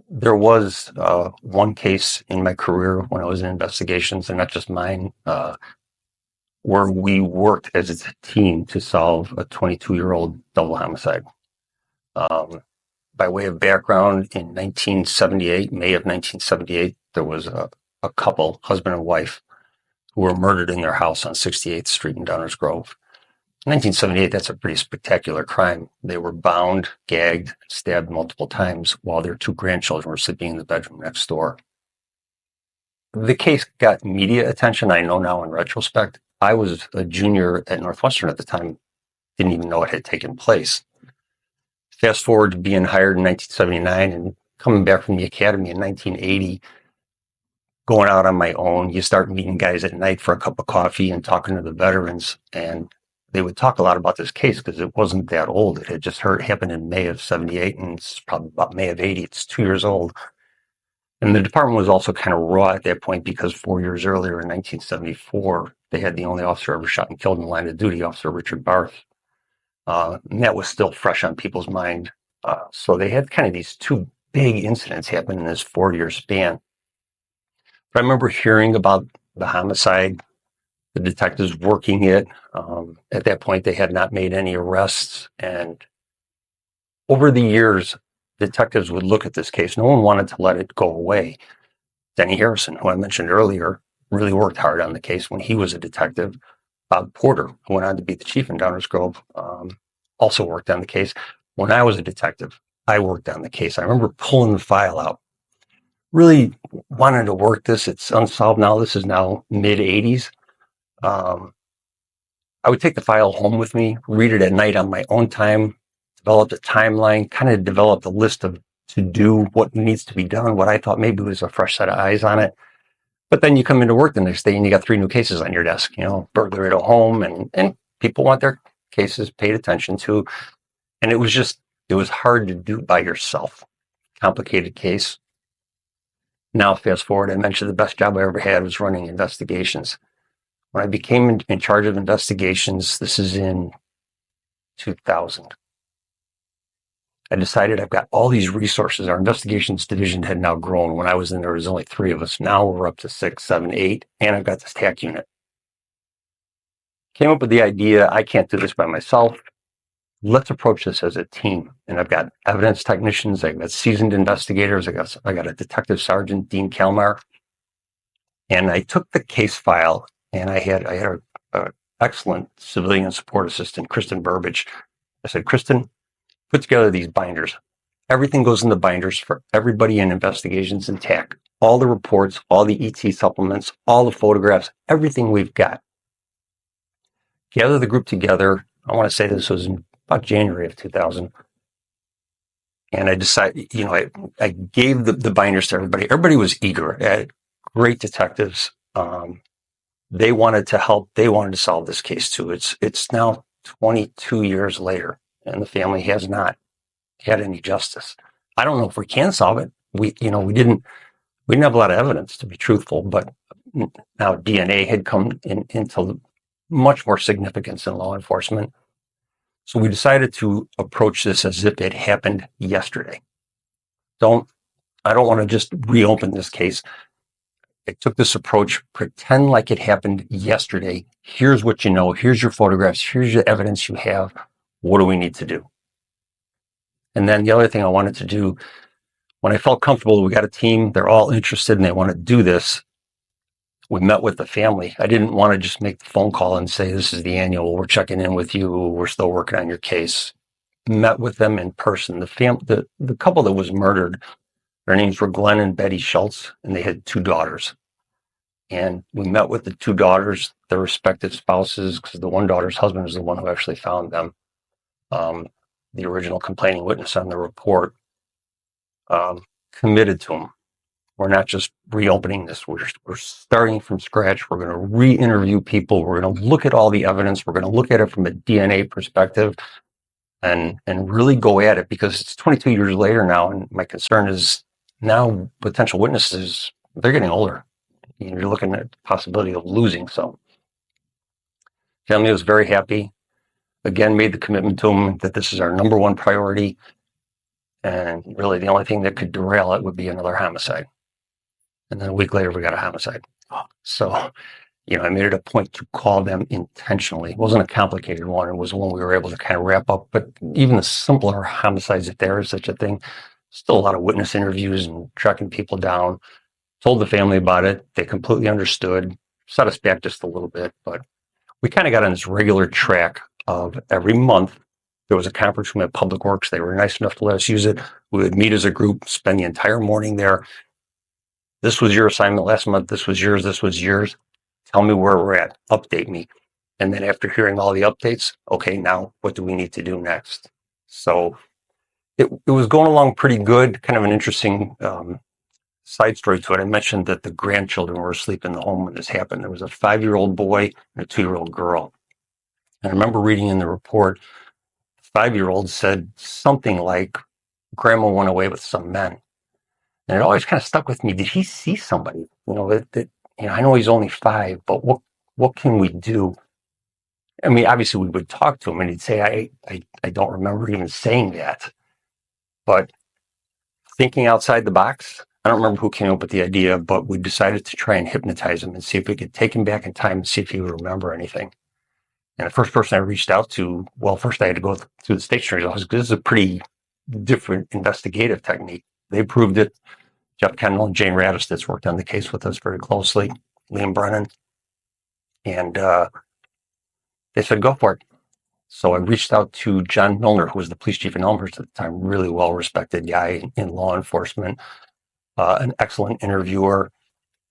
There was one case in my career when I was in investigations, and not just mine, where we worked as a team to solve a 22-year-old double homicide. Um, by way of background, in 1978, May of 1978, there was a couple, husband and wife, who were murdered in their house on 68th Street in Downers Grove. In 1978, that's a pretty spectacular crime. They were bound, gagged, stabbed multiple times while their two grandchildren were sleeping in the bedroom next door. The case got media attention. I know now in retrospect. I was a junior at Northwestern at the time, didn't even know it had taken place. Fast forward to being hired in 1979 and coming back from the academy in 1980, going out on my own. You start meeting guys at night for a cup of coffee and talking to the veterans. And they would talk a lot about this case because it wasn't that old. It had just happened in May of 78, and it's probably about May of 80. It's 2 years old. And the department was also kind of raw at that point because 4 years earlier in 1974, they had the only officer ever shot and killed in the line of duty, Officer Richard Barth. And that was still fresh on people's mind. So they had kind of these two big incidents happen in this 4-year span. But I remember hearing about the homicide, the detectives working it. At that point, they had not made any arrests. And over the years, detectives would look at this case. No one wanted to let it go away. Denny Harrison, who I mentioned earlier, really worked hard on the case when he was a detective. Bob Porter, who went on to be the chief in Downers Grove, also worked on the case. When I was a detective, I worked on the case. I remember pulling the file out, really wanted to work this. It's unsolved now. This is now mid-80s. I would take the file home with me, read it at night on my own time, develop a timeline, kind of develop a list of to do, what needs to be done, what I thought maybe was a fresh set of eyes on it. But then you come into work the next day and you got 3 new cases on your desk, burglary at a home, and people want their cases paid attention to. And it was hard to do by yourself. Complicated case. Now, fast forward, I mentioned the best job I ever had was running investigations. When I became in charge of investigations, this is in 2000, I decided I've got all these resources. Our investigations division had now grown. When I was in there was only 3 of us. Now we're up to 6, 7, 8, and I've got this TAC unit. Came up with the idea, I can't do this by myself. Let's approach this as a team. And I've got evidence technicians, I've got seasoned investigators, I got a detective sergeant, Dean Kalmar. And I took the case file, and I had a excellent civilian support assistant, Kristen Burbage. I said, Kristen, put together these binders. Everything goes in the binders for everybody in investigations and TAC. All the reports, all the ET supplements, all the photographs, everything we've got. Gather the group together. I want to say this was in about January of 2000. And I decided, I gave the binders to everybody. Everybody was eager. Great detectives. They wanted to help. They wanted to solve this case too. It's now 22 years later, and the family has not had any justice. I don't know if we can solve it. We didn't have a lot of evidence, to be truthful, but now DNA had come into much more significance in law enforcement. So we decided to approach this as if it happened yesterday. I don't want to just reopen this case. I took this approach, pretend like it happened yesterday. Here's what you know. Here's your photographs. Here's the evidence you have. What do we need to do? And then the other thing I wanted to do, when I felt comfortable, we got a team, they're all interested and they want to do this. We met with the family. I didn't want to just make the phone call and say, this is the annual, we're checking in with you, we're still working on your case. Met with them in person. The couple that was murdered, their names were Glenn and Betty Schulz, and they had 2 daughters. And we met with the 2 daughters, their respective spouses, because the one daughter's husband is the one who actually found them. The original complaining witness on the report, committed to them. We're not just reopening this. We're starting from scratch. We're going to re-interview people. We're going to look at all the evidence. We're going to look at it from a DNA perspective and really go at it, because it's 22 years later now. And my concern is now potential witnesses, they're getting older. You're looking at the possibility of losing some. Family was very happy. Again, made the commitment to them that this is our number one priority. And really the only thing that could derail it would be another homicide. And then a week later, we got a homicide. So, I made it a point to call them intentionally. It wasn't a complicated one. It was one we were able to kind of wrap up. But even the simpler homicides, if there is such a thing, still a lot of witness interviews and tracking people down. Told the family about it. They completely understood, set us back just a little bit. But we kind of got on this regular track of every month. There was a conference room at Public Works. They were nice enough to let us use it. We would meet as a group, spend the entire morning there. This was your assignment last month. This was yours. This was yours. Tell me where we're at. Update me. And then after hearing all the updates, okay, now what do we need to do next? So it was going along pretty good. Kind of an interesting side story to it. I mentioned that the grandchildren were asleep in the home when this happened. There was a 5-year-old boy and a 2-year-old girl. And I remember reading in the report, the 5-year-old said something like, "Grandma went away with some men." And it always kind of stuck with me. Did he see somebody? I know he's only 5, but what can we do? I mean, obviously we would talk to him and he'd say, I don't remember even saying that. But thinking outside the box, I don't remember who came up with the idea, but we decided to try and hypnotize him and see if we could take him back in time and see if he would remember anything. And the first person I reached out to, well, first I had to go through the state attorney's office because this is a pretty different investigative technique. They proved it. Jeff Kendall and Jane Radis that's worked on the case with us very closely, Liam Brennan. And they said, go for it. So I reached out to John Milner, who was the police chief in Elmhurst at the time, really well-respected guy in law enforcement, an excellent interviewer.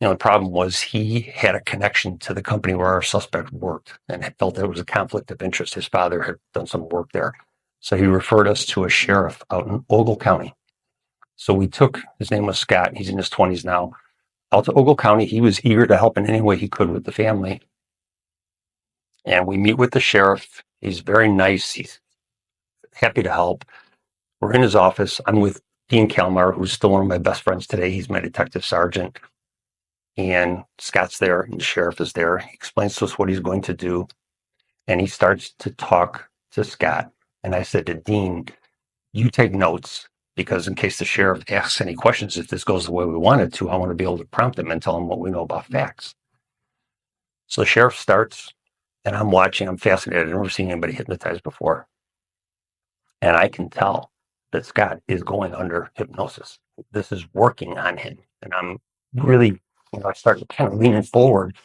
The problem was he had a connection to the company where our suspect worked and had felt there was a conflict of interest. His father had done some work there. So he referred us to a sheriff out in Ogle County. So we took, his name was Scott, he's in his 20s now, out to Ogle County. He was eager to help in any way he could with the family. And we meet with the sheriff. He's very nice. He's happy to help. We're in his office. I'm with Dean Kalmar, who's still one of my best friends today. He's my detective sergeant. And Scott's there, and the sheriff is there. He explains to us what he's going to do. And he starts to talk to Scott. And I said to Dean, you take notes, because in case the sheriff asks any questions, if this goes the way we want it to, I want to be able to prompt him and tell him what we know about facts. So the sheriff starts, and I'm watching. I'm fascinated. I've never seen anybody hypnotized before. And I can tell that Scott is going under hypnosis. This is working on him. And I'm really, I start kind of leaning forward,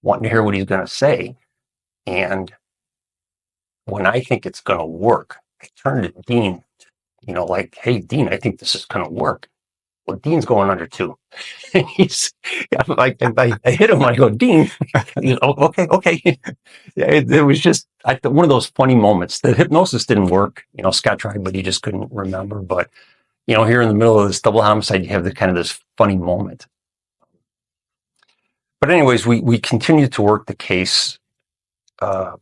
wanting to hear what he's going to say. And when I think it's going to work, I turn to Dean, like, hey, Dean, I think this is going to work. Well, Dean's going under too. He's like, I hit him. I go, Dean, okay. It was just one of those funny moments. The hypnosis didn't work. Scott tried, but he just couldn't remember. But here in the middle of this double homicide, you have this funny moment. But anyways, we continued to work the case, and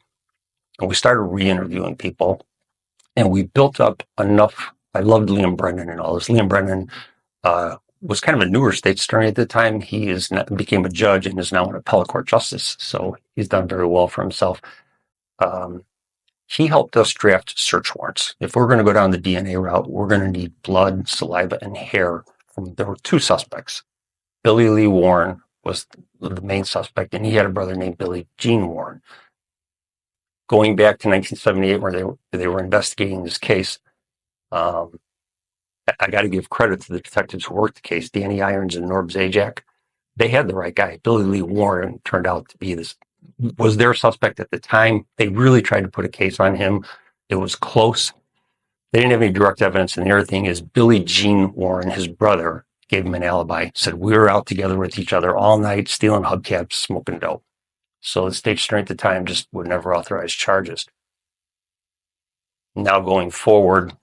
we started re-interviewing people, and we built up enough. I loved Liam Brennan and all this. Liam Brennan was kind of a newer state's attorney at the time. He became a judge and is now an appellate court justice. So he's done very well for himself. He helped us draft search warrants. If we're going to go down the DNA route, we're going to need blood, saliva, and hair. There were 2 suspects. Billy Lee Warren was the main suspect, and he had a brother named Billy Gene Warren. Going back to 1978, where they were investigating this case, I got to give credit to the detectives who worked the case, Danny Irons and Norb Zajac. They had the right guy. Billy Lee Warren turned out to be was their suspect at the time. They really tried to put a case on him. It was close. They didn't have any direct evidence. And the other thing is Billy Gene Warren, his brother, gave him an alibi, said we were out together with each other all night, stealing hubcaps, smoking dope. So the state attorney at the time just would never authorize charges. Now going forward,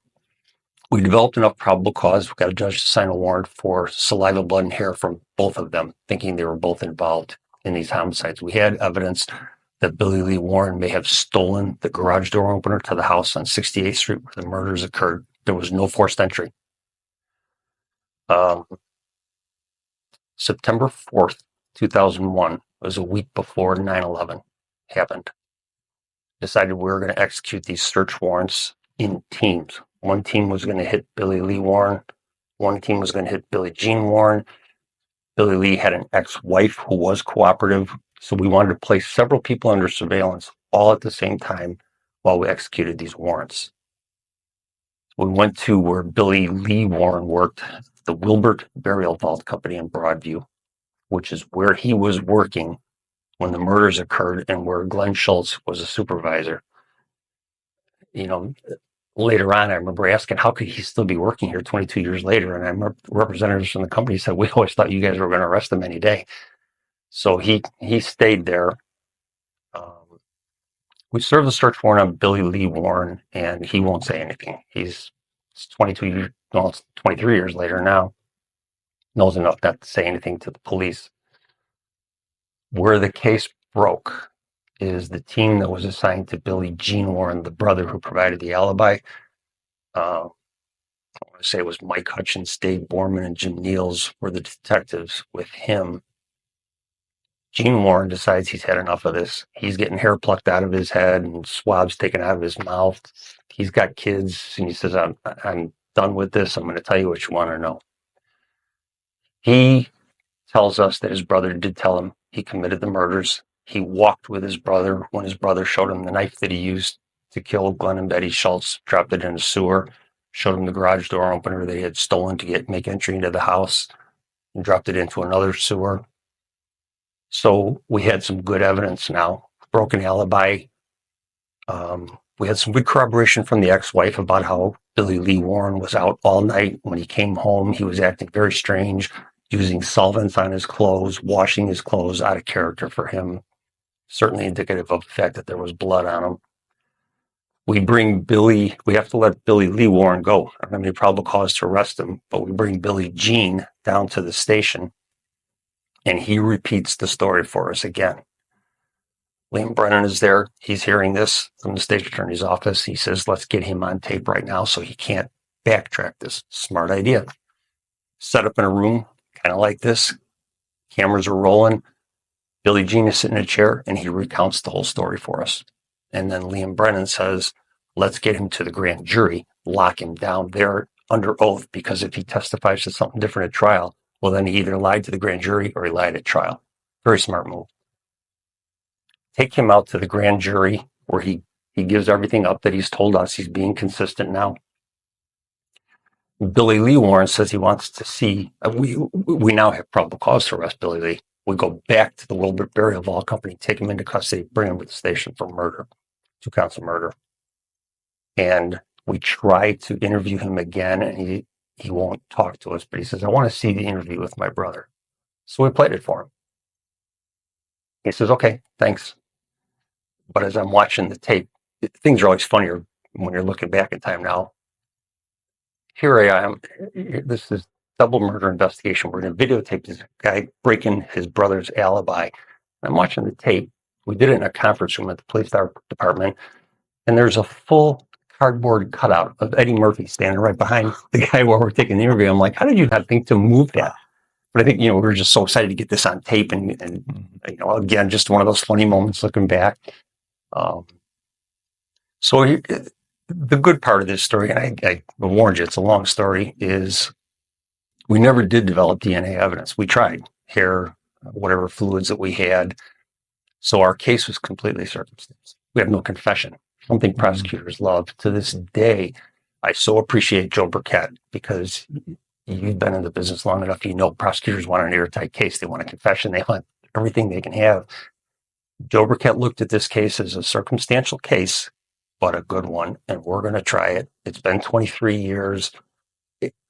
we developed enough probable cause. We got a judge to sign a warrant for saliva, blood, and hair from both of them, thinking they were both involved in these homicides. We had evidence that Billy Lee Warren may have stolen the garage door opener to the house on 68th Street where the murders occurred. There was no forced entry. September 4th, 2001 was a week before 9/11 happened. Decided we were going to execute these search warrants in teams. One team was going to hit Billy Lee Warren. One team was going to hit Billie Jean Warren. Billy Lee had an ex-wife who was cooperative, so we wanted to place several people under surveillance all at the same time while we executed these warrants. We went to where Billy Lee Warren worked, the Wilbert Burial Vault Company in Broadview, which is where he was working when the murders occurred and where Glenn Schulz was a supervisor. You know, later on, I remember asking, how could he still be working here 22 years later? And I remember representatives from the company said, we always thought you guys were going to arrest him any day. So he stayed there. We served the search warrant on Billy Lee Warren, and he won't say anything. It's 22 years, well, it's 23 years later now. Knows enough not to say anything to the police. Where the case broke is the team that was assigned to Billie Jean Warren, the brother who provided the alibi. I want to say it was Mike Hutchins, Dave Borman, and Jim Niels were the detectives with him. Gene Warren decides he's had enough of this. He's getting hair plucked out of his head and swabs taken out of his mouth. He's got kids, and he says, I'm done with this. I'm going to tell you what you want to know. He tells us that his brother did tell him he committed the murders. He walked with his brother when his brother showed him the knife that he used to kill Glenn and Betty Schulz, dropped it in a sewer, showed him the garage door opener they had stolen to make entry into the house, and dropped it into another sewer. So we had some good evidence now. Broken alibi. We had some good corroboration from the ex-wife about how Billy Lee Warren was out all night. When he came home, he was acting very strange, using solvents on his clothes, washing his clothes, out of character for him. Certainly indicative of the fact that there was blood on him. We have to let Billy Lee Warren go. I don't have any probable cause to arrest him, but we bring Billie Jean down to the station, and he repeats the story for us again. Liam Brennan is there. He's hearing this from the state attorney's office. He says, let's get him on tape right now so he can't backtrack this. Smart idea. Set up in a room, kind of like this. Cameras are rolling. Billie Jean is sitting in a chair, and he recounts the whole story for us. And then Liam Brennan says, let's get him to the grand jury, lock him down there under oath, because if he testifies to something different at trial, well, then he either lied to the grand jury or he lied at trial. Very smart move. Take him out to the grand jury where he gives everything up that he's told us. He's being consistent now. Billy Lee Warren says he wants to see, we now have probable cause to arrest Billy Lee. We go back to the Wilbert Burial Vault Company, take him into custody, bring him to the station for murder, 2 counts of murder. And we try to interview him again, and he won't talk to us, but he says, I want to see the interview with my brother. So we played it for him. He says, okay, thanks. But as I'm watching the tape, things are always funnier when you're looking back in time now. Here I am. This is double murder investigation. We're going to videotape this guy breaking his brother's alibi. I'm watching the tape. We did it in a conference room at the police department, and there's a full cardboard cutout of Eddie Murphy standing right behind the guy while we're taking the interview. I'm like, how did you not think to move that? But I think, we were just so excited to get this on tape, and again, just one of those funny moments looking back. So the good part of this story, and I warned you, it's a long story, is we never did develop DNA evidence. We tried, hair, whatever fluids that we had. So our case was completely circumstanced. We have no confession. Something prosecutors love. To this day, I so appreciate Joe Burkett, because you've been in the business long enough. Prosecutors want an airtight case. They want a confession. They want everything they can have. Joe Burkett looked at this case as a circumstantial case, but a good one, and we're going to try it. It's been 23 years.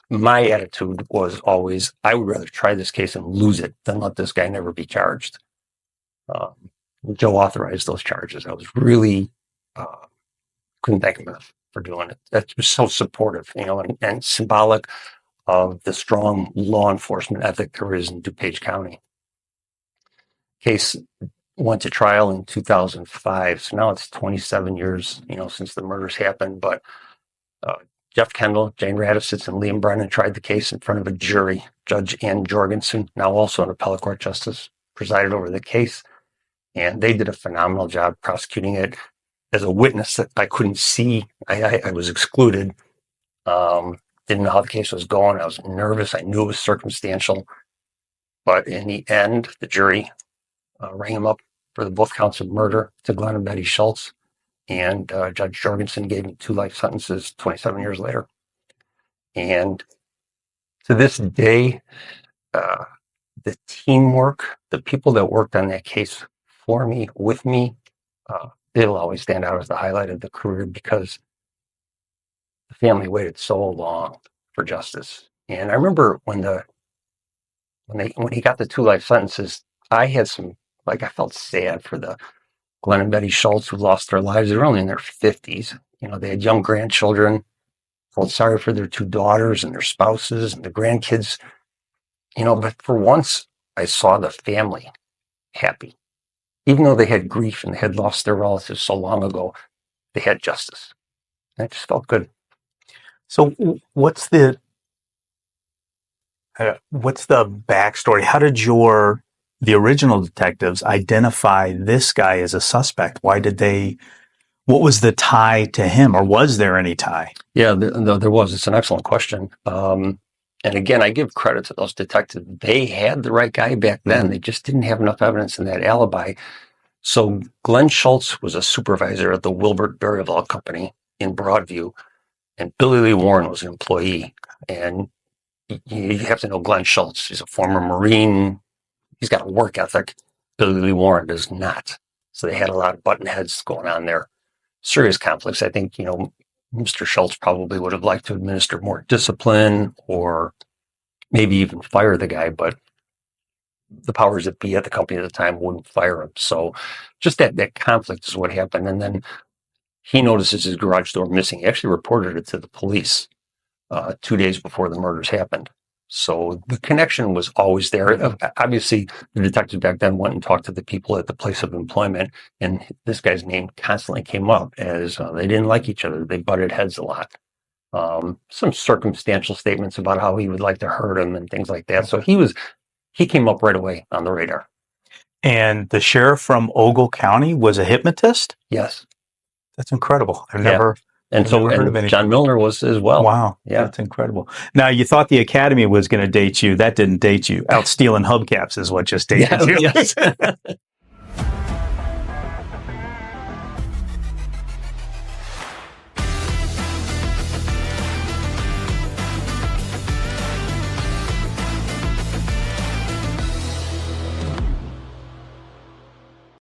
My attitude was always, I would rather try this case and lose it than let this guy never be charged. Joe authorized those charges. I was really, couldn't thank him enough for doing it. That was so supportive, and symbolic of the strong law enforcement ethic there is in DuPage County. Case went to trial in 2005. So now it's 27 years, since the murders happened. But Jeff Kendall, Jane Radisitz, and Liam Brennan tried the case in front of a jury. Judge Ann Jorgensen, now also an appellate court justice, presided over the case. And they did a phenomenal job prosecuting it. As a witness that I couldn't see, I was excluded. Didn't know how the case was going. I was nervous. I knew it was circumstantial. But in the end, the jury rang him up for the both counts of murder to Glenn and Betty Schulz. And Judge Jorgensen gave him 2 life sentences 27 years later. And to this day, the teamwork, the people that worked on that case for me, with me, it'll always stand out as the highlight of the career because the family waited so long for justice. And I remember when he got the 2 life sentences, I had I felt sad for the Glenn and Betty Schulz who lost their lives. They were only in their 50s. They had young grandchildren. Felt sorry for their 2 daughters and their spouses and the grandkids. But for once, I saw the family happy. Even though they had grief and they had lost their relatives so long ago, they had justice. And it just felt good. So what's the backstory? How did the original detectives identify this guy as a suspect? What was the tie to him, or was there any tie? Yeah, there was. It's an excellent question. And again, I give credit to those detectives. They had the right guy back then. They just didn't have enough evidence in that alibi. So Glenn Schulz was a supervisor at the Wilbert Burial Vault Company in Broadview, and Billy Lee Warren was an employee. And you have to know Glenn Schulz. He's a former Marine. He's got a work ethic. Billy Lee Warren does not. So they had a lot of button heads going on there. Serious conflicts. I think, Mr. Schulz probably would have liked to administer more discipline or maybe even fire the guy, but the powers that be at the company at the time wouldn't fire him. So just that conflict is what happened. And then he notices his garage door missing. He actually reported it to the police 2 days before the murders happened. So the connection was always there. Obviously, the detectives back then went and talked to the people at the place of employment, and this guy's name constantly came up as they didn't like each other. They butted heads a lot. Some circumstantial statements about how he would like to hurt him and things like that. So he came up right away on the radar. And the sheriff from Ogle County was a hypnotist? Yes. That's incredible. I've never heard of anything. John Milner was as well. Wow. Yeah. That's incredible. Now, you thought the Academy was going to date you. That didn't date you. Out stealing hubcaps is what just dated you. Yes.